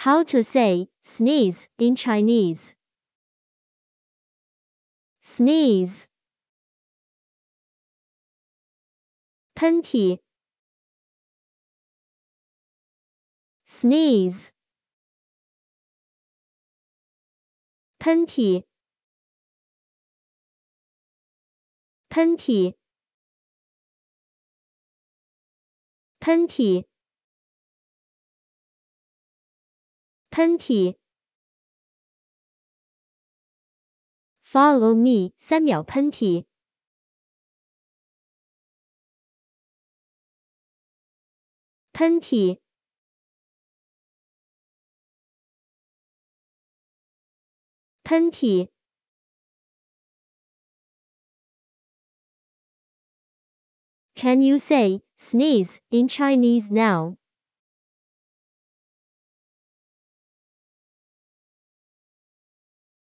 How to say sneeze in Chinese. Sneeze. 喷嚏 sneeze. 喷嚏 喷嚏 喷嚏 喷嚏 Follow me 3秒喷嚏喷嚏喷嚏 Can you say sneeze in Chinese now?